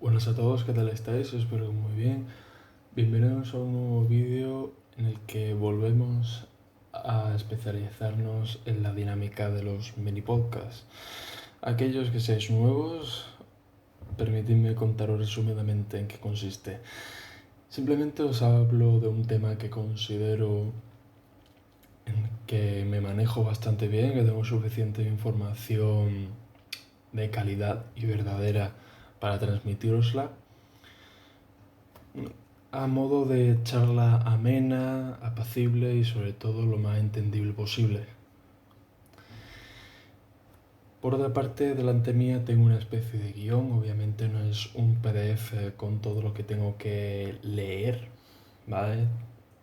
Buenas a todos, ¿qué tal estáis? Espero que muy bien. Bienvenidos a un nuevo vídeo en el que volvemos a especializarnos en la dinámica de los mini podcasts. Aquellos que seáis nuevos, permitidme contaros resumidamente en qué consiste. Simplemente os hablo de un tema que considero en que me manejo bastante bien, que tengo suficiente información de calidad y verdadera para transmitirosla a modo de charla amena, apacible y sobre todo lo más entendible posible. Por otra parte, delante mía tengo una especie de guión, obviamente no es un PDF con todo lo que tengo que leer, ¿vale?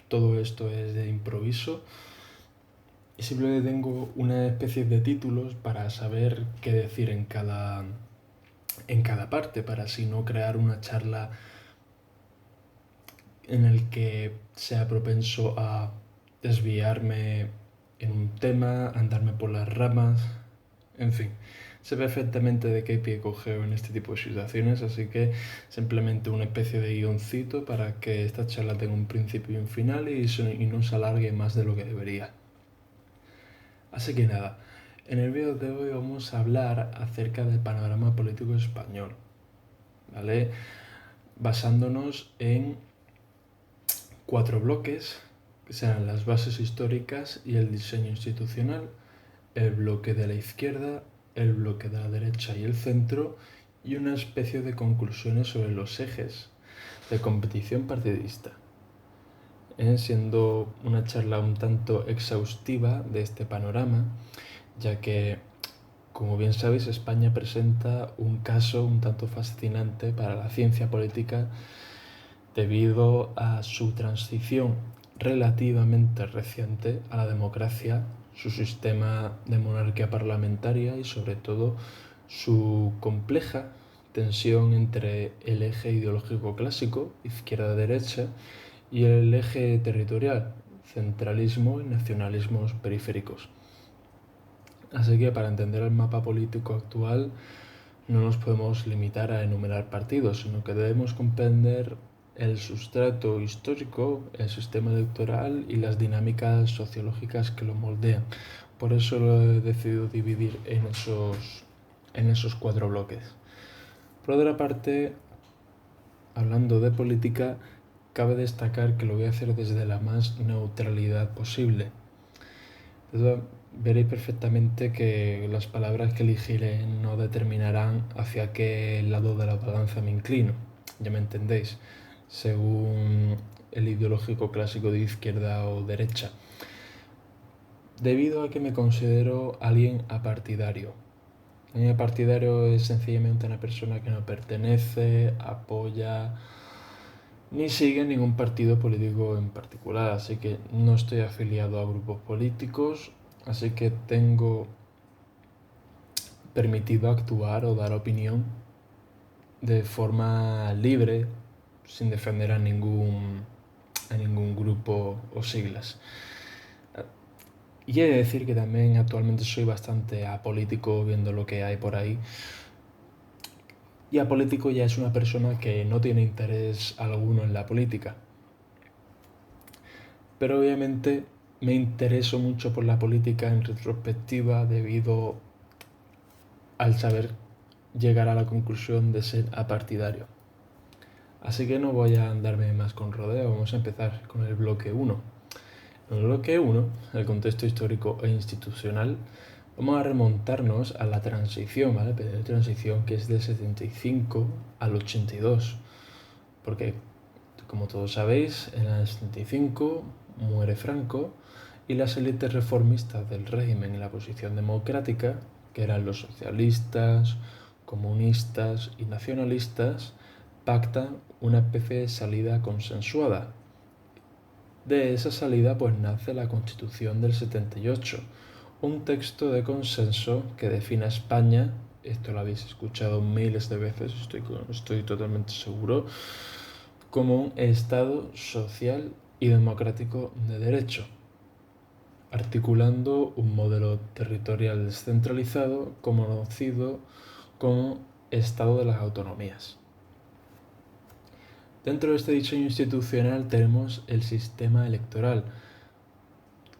Todo esto es de improviso y simplemente tengo una especie de títulos para saber qué decir en cada parte, para así no crear una charla en el que sea propenso a desviarme en un tema, andarme por las ramas, en fin. Sé perfectamente de qué pie cogeo en este tipo de situaciones, así que simplemente una especie de guioncito para que esta charla tenga un principio y un final y no se alargue más de lo que debería. Así que nada, en el vídeo de hoy vamos a hablar acerca del panorama político español, ¿vale? Basándonos en 4 bloques, que serán las bases históricas y el diseño institucional, el bloque de la izquierda, el bloque de la derecha y el centro, y una especie de conclusiones sobre los ejes de competición partidista. Siendo una charla un tanto exhaustiva de este panorama, ya que, como bien sabéis, España presenta un caso un tanto fascinante para la ciencia política debido a su transición relativamente reciente a la democracia, su sistema de monarquía parlamentaria y sobre todo su compleja tensión entre el eje ideológico clásico, izquierda-derecha, y el eje territorial, centralismo y nacionalismos periféricos. Así que para entender el mapa político actual no nos podemos limitar a enumerar partidos, sino que debemos comprender el sustrato histórico, el sistema electoral y las dinámicas sociológicas que lo moldean. Por eso lo he decidido dividir en esos 4 bloques. Por otra parte, hablando de política, cabe destacar que lo voy a hacer desde la más neutralidad posible. Entonces, veréis perfectamente que las palabras que elegiré no determinarán hacia qué lado de la balanza me inclino, ya me entendéis, según el ideológico clásico de izquierda o derecha, debido a que me considero alguien apartidario. Alguien apartidario es sencillamente una persona que no pertenece, apoya ni sigue ningún partido político en particular, así que no estoy afiliado a grupos políticos, así que tengo permitido actuar o dar opinión de forma libre, sin defender a ningún grupo o siglas. Y he de decir que también actualmente soy bastante apolítico viendo lo que hay por ahí. Y apolítico ya es una persona que no tiene interés alguno en la política. Pero obviamente me intereso mucho por la política en retrospectiva debido al saber llegar a la conclusión de ser apartidario. Así que no voy a andarme más con rodeo, vamos a empezar con el bloque 1. En el bloque 1, el contexto histórico e institucional, vamos a remontarnos a la transición, ¿vale? La transición que es del 75 al 82, porque, como todos sabéis, en el 75 muere Franco y las élites reformistas del régimen y la oposición democrática, que eran los socialistas, comunistas y nacionalistas, pactan una especie de salida consensuada. De esa salida pues nace la Constitución del 78, un texto de consenso que define a España, esto lo habéis escuchado miles de veces, estoy totalmente seguro, como un Estado social y democrático de derecho, articulando un modelo territorial descentralizado conocido como Estado de las Autonomías. Dentro de este diseño institucional tenemos el sistema electoral,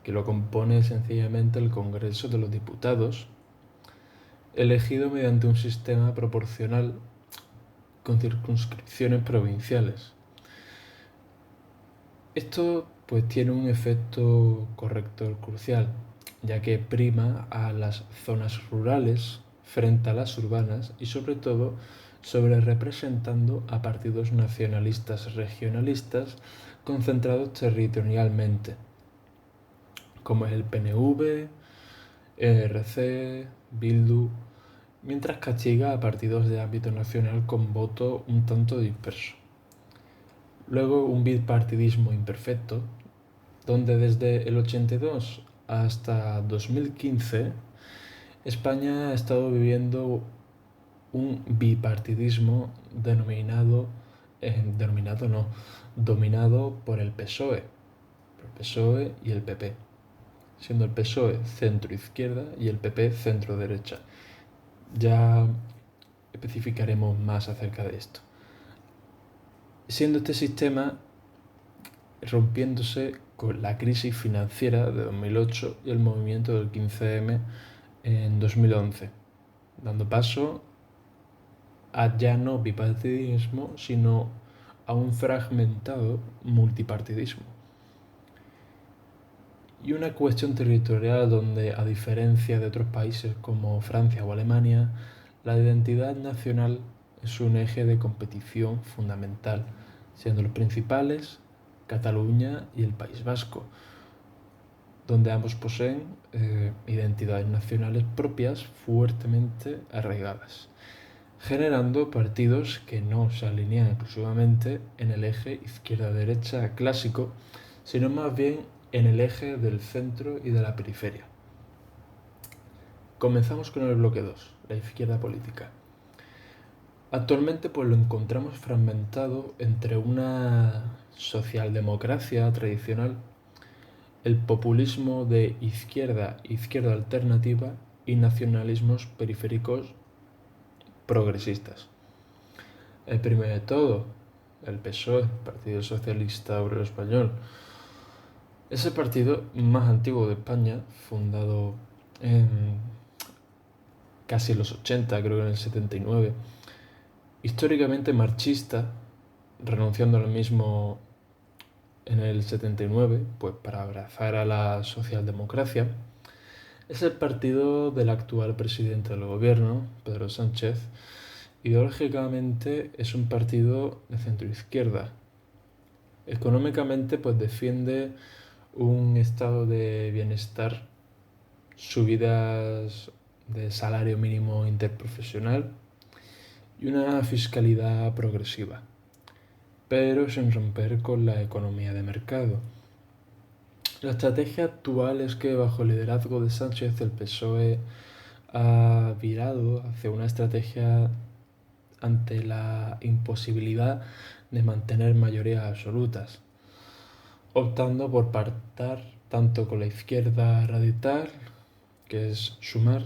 que lo compone sencillamente el Congreso de los Diputados, elegido mediante un sistema proporcional con circunscripciones provinciales. Esto pues tiene un efecto corrector crucial, ya que prima a las zonas rurales frente a las urbanas y sobre todo sobre representando a partidos nacionalistas regionalistas concentrados territorialmente, como es el PNV, ERC, Bildu, mientras castiga a partidos de ámbito nacional con voto un tanto disperso. Luego un bipartidismo imperfecto, donde desde el 82 hasta 2015 España ha estado viviendo un bipartidismo dominado por el PSOE y el PP, siendo el PSOE centro-izquierda y el PP centro-derecha. Ya especificaremos más acerca de esto. Siendo este sistema rompiéndose con la crisis financiera de 2008 y el movimiento del 15M en 2011, dando paso a ya no bipartidismo, sino a un fragmentado multipartidismo. Y una cuestión territorial donde, a diferencia de otros países como Francia o Alemania, la identidad nacional es un eje de competición fundamental, siendo los principales Cataluña y el País Vasco, donde ambos poseen identidades nacionales propias fuertemente arraigadas, generando partidos que no se alinean exclusivamente en el eje izquierda-derecha clásico, sino más bien en el eje del centro y de la periferia. Comenzamos con el bloque 2, la izquierda política. Actualmente pues lo encontramos fragmentado entre una socialdemocracia tradicional, el populismo de izquierda alternativa y nacionalismos periféricos progresistas. El primero de todo, el PSOE, Partido Socialista Obrero Español. Es el partido más antiguo de España, fundado en casi los 80, creo que en el 79. Históricamente marxista, renunciando al mismo en el 79, pues para abrazar a la socialdemocracia. Es el partido del actual presidente del gobierno, Pedro Sánchez. Ideológicamente es un partido de centroizquierda. Económicamente pues defiende un estado de bienestar, subidas de salario mínimo interprofesional y una fiscalidad progresiva, pero sin romper con la economía de mercado. La estrategia actual es que bajo el liderazgo de Sánchez el PSOE ha virado hacia una estrategia ante la imposibilidad de mantener mayorías absolutas, optando por pactar tanto con la izquierda radical, que es Sumar,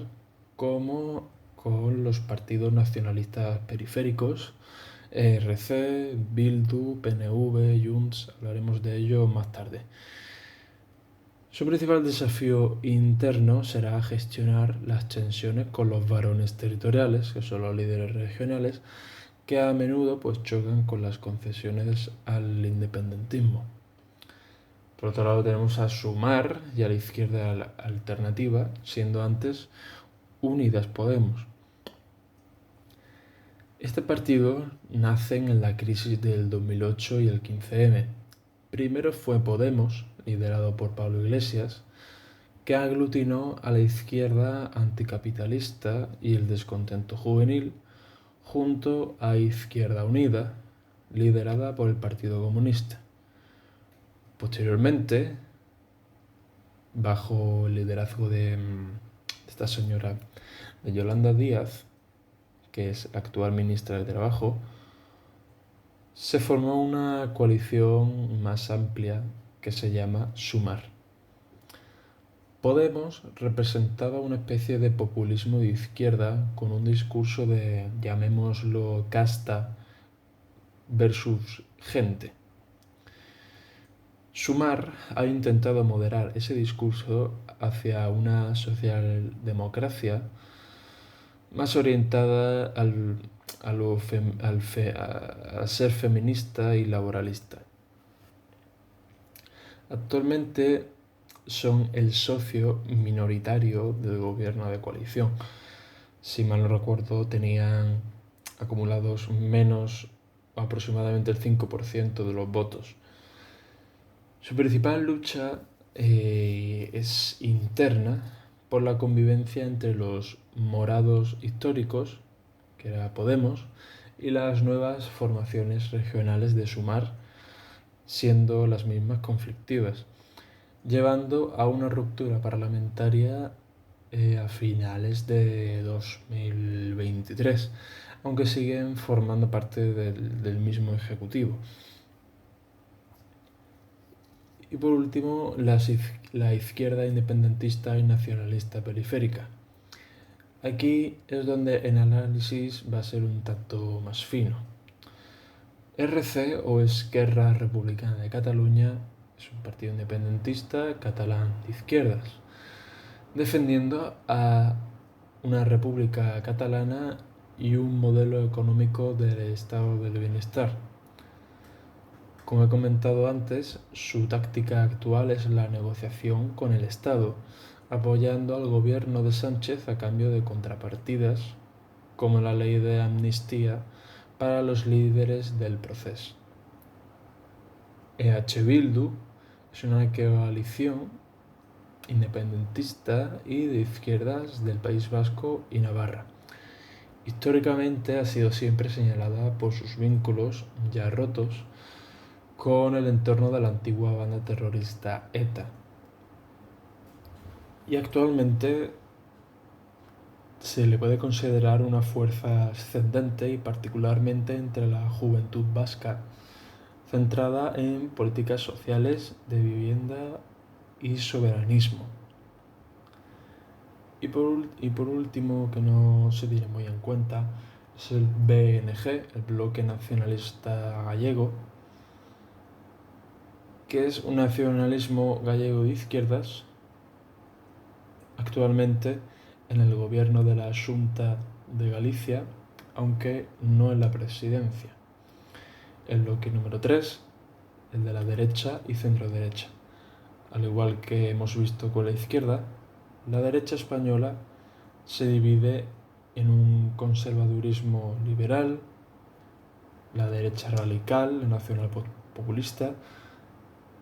como con los partidos nacionalistas periféricos, ERC, Bildu, PNV, Junts, hablaremos de ello más tarde. Su principal desafío interno será gestionar las tensiones con los varones territoriales, que son los líderes regionales, que a menudo pues, chocan con las concesiones al independentismo. Por otro lado tenemos a Sumar y a la izquierda alternativa, siendo antes Unidas Podemos. Este partido nace en la crisis del 2008 y el 15M. Primero fue Podemos, liderado por Pablo Iglesias, que aglutinó a la izquierda anticapitalista y el descontento juvenil, junto a Izquierda Unida, liderada por el Partido Comunista. Posteriormente, bajo el liderazgo de esta señora, de Yolanda Díaz, que es la actual ministra del Trabajo, se formó una coalición más amplia que se llama Sumar. Podemos representaba una especie de populismo de izquierda con un discurso de, llamémoslo, casta, versus gente. Sumar ha intentado moderar ese discurso hacia una socialdemocracia más orientada a ser feminista y laboralista. Actualmente son el socio minoritario del gobierno de coalición. Si mal no recuerdo, tenían acumulados menos aproximadamente el 5% de los votos. Su principal lucha es interna por la convivencia entre los morados históricos, que era Podemos, y las nuevas formaciones regionales de Sumar, siendo las mismas conflictivas, llevando a una ruptura parlamentaria a finales de 2023, aunque siguen formando parte del mismo ejecutivo. Y por último, la izquierda independentista y nacionalista periférica. Aquí es donde el análisis va a ser un tanto más fino. RC, o Esquerra Republicana de Cataluña, es un partido independentista catalán de izquierdas, defendiendo a una república catalana y un modelo económico del estado del bienestar. Como he comentado antes, su táctica actual es la negociación con el Estado, apoyando al gobierno de Sánchez a cambio de contrapartidas, como la ley de amnistía para los líderes del proceso. EH Bildu es una coalición independentista y de izquierdas del País Vasco y Navarra. Históricamente ha sido siempre señalada por sus vínculos ya rotos con el entorno de la antigua banda terrorista ETA. Y actualmente se le puede considerar una fuerza ascendente y particularmente entre la juventud vasca, centrada en políticas sociales de vivienda y soberanismo. Y por último, que no se tiene muy en cuenta, es el BNG, el Bloque Nacionalista Gallego, que es un nacionalismo gallego de izquierdas, actualmente en el gobierno de la Xunta de Galicia, aunque no en la presidencia. El bloque número 3, el de la derecha y centro-derecha. Al igual que hemos visto con la izquierda, la derecha española se divide en un conservadurismo liberal, la derecha radical, el nacional populista,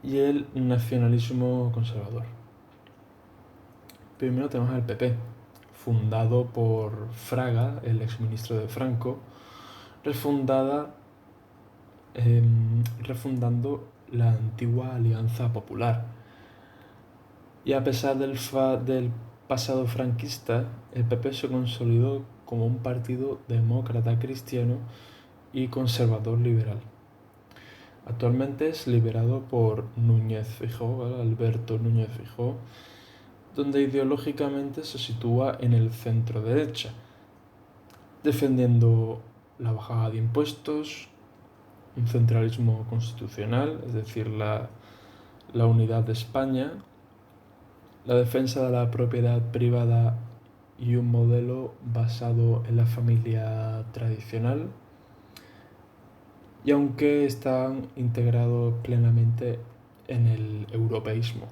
y el nacionalismo conservador. Primero tenemos al PP, fundado por Fraga, el exministro de Franco, refundando la antigua Alianza Popular. Y a pesar del pasado franquista, el PP se consolidó como un partido demócrata cristiano y conservador liberal. Actualmente es liderado por Núñez Feijóo, Alberto Núñez Feijóo, donde ideológicamente se sitúa en el centro derecha, defendiendo la bajada de impuestos, un centralismo constitucional, es decir, la unidad de España, la defensa de la propiedad privada y un modelo basado en la familia tradicional, y aunque están integrados plenamente en el europeísmo.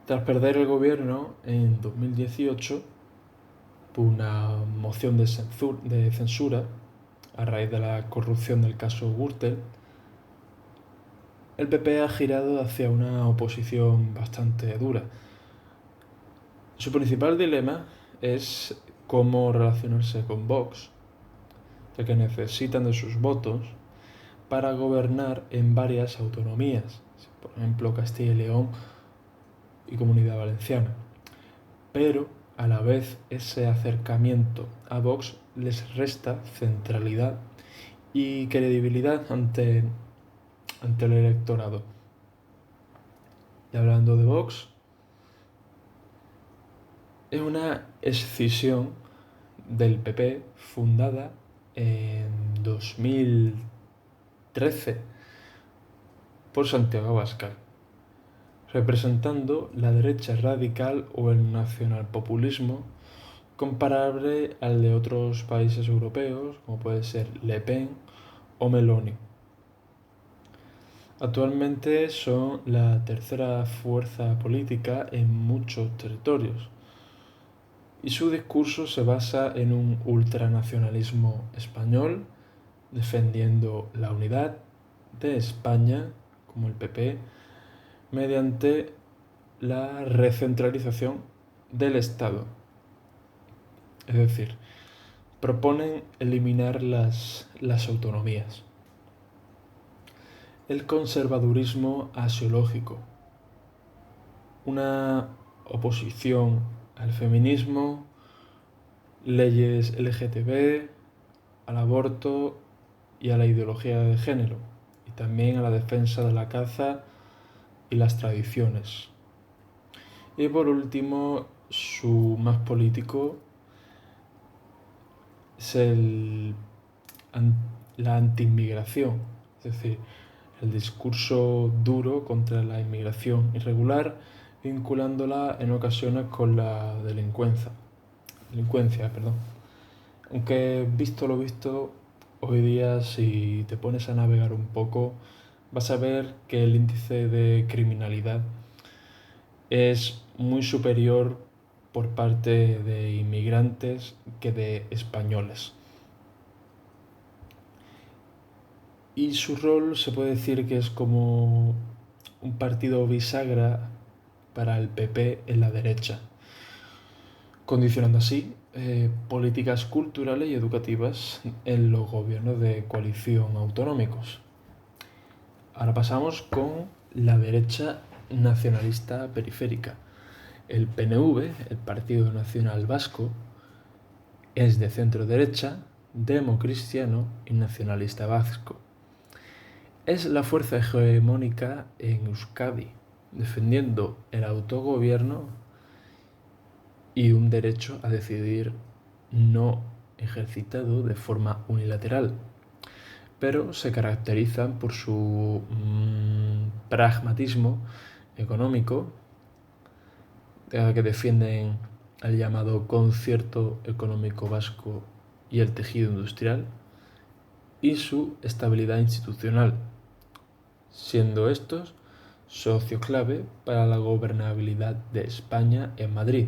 Tras perder el gobierno en 2018 por una moción de censura a raíz de la corrupción del caso Gürtel, el PP ha girado hacia una oposición bastante dura. Su principal dilema es cómo relacionarse con Vox, ya que necesitan de sus votos para gobernar en varias autonomías, por ejemplo Castilla y León y Comunidad Valenciana. Pero a la vez ese acercamiento a Vox les resta centralidad y credibilidad ante el electorado. Y hablando de Vox, es una escisión del PP fundada en 2013 por Santiago Abascal, representando la derecha radical o el nacionalpopulismo comparable al de otros países europeos, como puede ser Le Pen o Meloni. Actualmente son la tercera fuerza política en muchos territorios y su discurso se basa en un ultranacionalismo español, defendiendo la unidad de España, como el PP, mediante la recentralización del Estado. Es decir, proponen eliminar las autonomías. El conservadurismo axiológico, una oposición al feminismo, leyes LGTB, al aborto y a la ideología de género, y también a la defensa de la caza y las tradiciones. Y por último, su más político es la anti-inmigración, es decir, el discurso duro contra la inmigración irregular, vinculándola en ocasiones con la delincuencia. Aunque visto lo visto, hoy día si te pones a navegar un poco, vas a ver que el índice de criminalidad es muy superior por parte de inmigrantes que de españoles. Y su rol se puede decir que es como un partido bisagra para el PP en la derecha, condicionando así políticas culturales y educativas en los gobiernos de coalición autonómicos. Ahora pasamos con la derecha nacionalista periférica. El PNV, el Partido Nacional Vasco, es de centro derecha, democristiano y nacionalista vasco. Es la fuerza hegemónica en Euskadi, defendiendo el autogobierno y un derecho a decidir no ejercitado de forma unilateral, pero se caracterizan por su pragmatismo económico, que defienden el llamado concierto económico vasco y el tejido industrial, y su estabilidad institucional, siendo estos socio clave para la gobernabilidad de España en Madrid,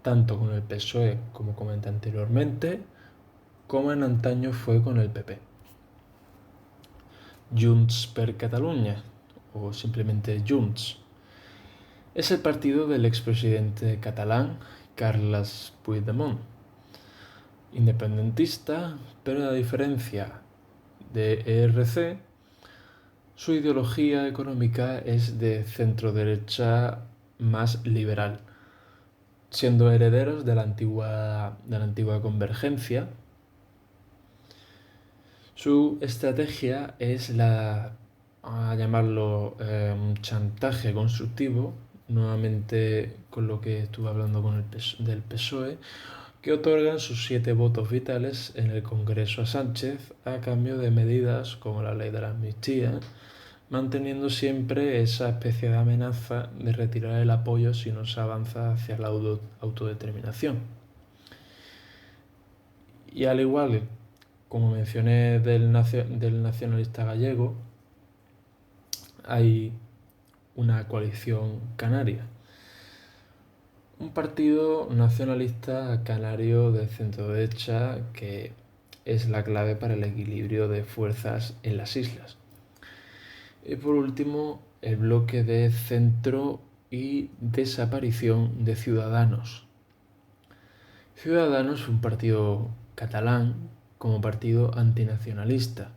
tanto con el PSOE, como comenté anteriormente, como en antaño fue con el PP. Junts per Catalunya, o simplemente Junts, es el partido del expresidente catalán Carles Puigdemont, independentista, pero a diferencia de ERC, su ideología económica es de centro-derecha más liberal, siendo herederos de la antigua Convergencia. Su estrategia es a llamarlo un chantaje constructivo, nuevamente con lo que estuve hablando del PSOE, que otorgan sus 7 votos vitales en el Congreso a Sánchez a cambio de medidas como la ley de la amnistía, manteniendo siempre esa especie de amenaza de retirar el apoyo si no se avanza hacia la autodeterminación. Y al igual, como mencioné del nacionalista gallego, hay una coalición canaria. Un partido nacionalista canario de centro-derecha que es la clave para el equilibrio de fuerzas en las islas. Y por último, el bloque de centro y desaparición de Ciudadanos. Ciudadanos es un partido catalán como partido antinacionalista,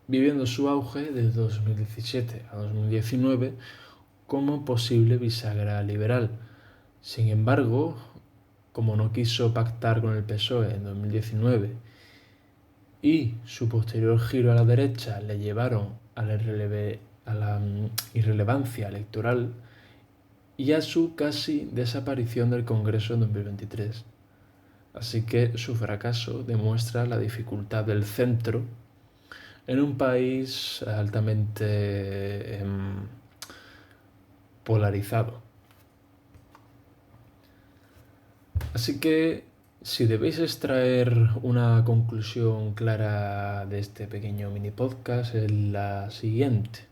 viviendo su auge desde 2017 a 2019 como posible bisagra liberal. Sin embargo, como no quiso pactar con el PSOE en 2019 y su posterior giro a la derecha le llevaron a la irrelevancia electoral y a su casi desaparición del Congreso en 2023. Así que su fracaso demuestra la dificultad del centro en un país altamente polarizado. Así que si debéis extraer una conclusión clara de este pequeño mini podcast es la siguiente.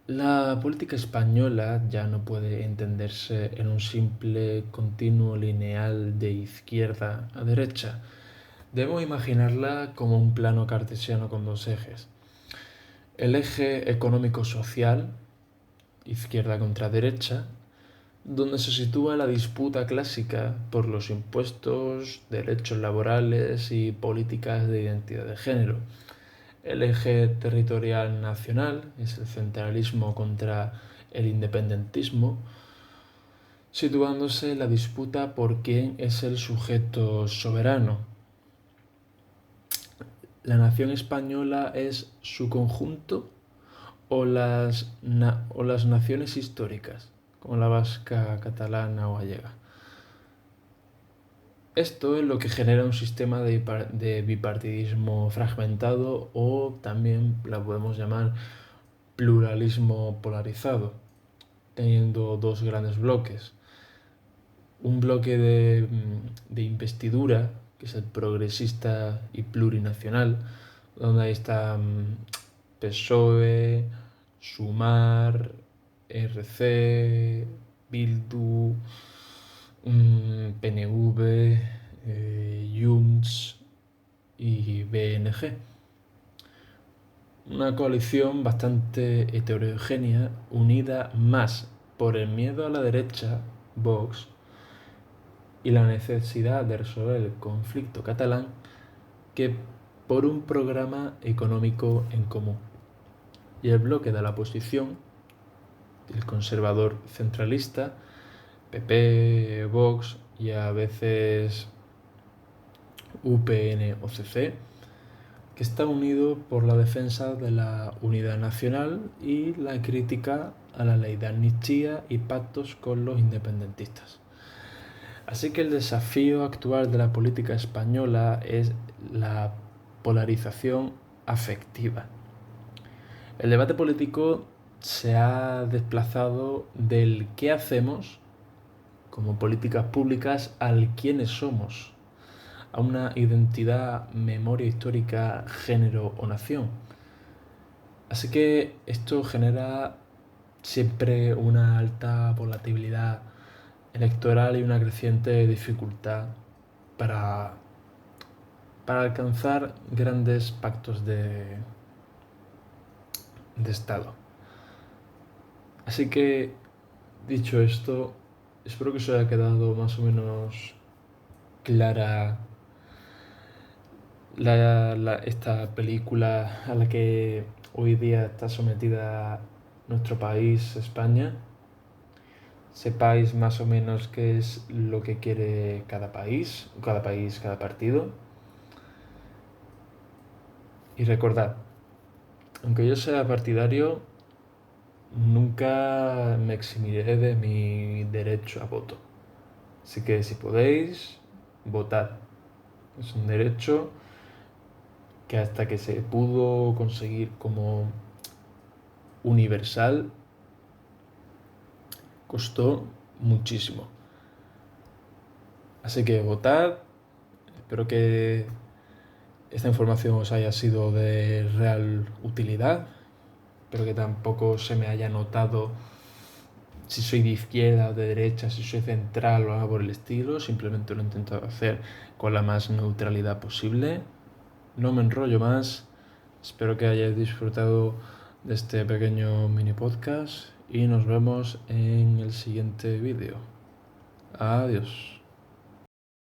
La política española ya no puede entenderse en un simple continuo lineal de izquierda a derecha. Debemos imaginarla como un plano cartesiano con dos ejes. El eje económico-social, izquierda contra derecha, donde se sitúa la disputa clásica por los impuestos, derechos laborales y políticas de identidad de género. El eje territorial nacional es el centralismo contra el independentismo, situándose la disputa por quién es el sujeto soberano. ¿La nación española es su conjunto o las naciones históricas, como la vasca, catalana o gallega? Esto es lo que genera un sistema de bipartidismo fragmentado o también la podemos llamar pluralismo polarizado, teniendo dos grandes bloques. Un bloque de investidura, que es el progresista y plurinacional, donde ahí está PSOE, Sumar, RC, Bildu, PNV, Junts y BNG. Una coalición bastante heterogénea, unida más por el miedo a la derecha, Vox, y la necesidad de resolver el conflicto catalán, que por un programa económico en común. Y el bloque de la oposición, el conservador centralista, PP, Vox y a veces UPN o CC, que está unido por la defensa de la unidad nacional y la crítica a la ley de amnistía y pactos con los independentistas. Así que el desafío actual de la política española es la polarización afectiva. El debate político se ha desplazado del qué hacemos como políticas públicas al quiénes somos, a una identidad, memoria histórica, género o nación. Así que esto genera siempre una alta volatilidad electoral y una creciente dificultad para alcanzar grandes pactos de Estado. Así que, dicho esto, espero que os haya quedado más o menos clara esta película a la que hoy día está sometida nuestro país, España. Sepáis más o menos qué es lo que quiere cada país, cada partido. Y recordad, aunque yo sea partidario, nunca me eximiré de mi derecho a voto. Así que si podéis, votad. Es un derecho que hasta que se pudo conseguir como universal, costó muchísimo. Así que votad. Espero que esta información os haya sido de real utilidad. Espero que tampoco se me haya notado si soy de izquierda o de derecha, si soy central o algo por el estilo. Simplemente lo he intentado hacer con la más neutralidad posible. No me enrollo más. Espero que hayáis disfrutado de este pequeño mini podcast y nos vemos en el siguiente vídeo. Adiós.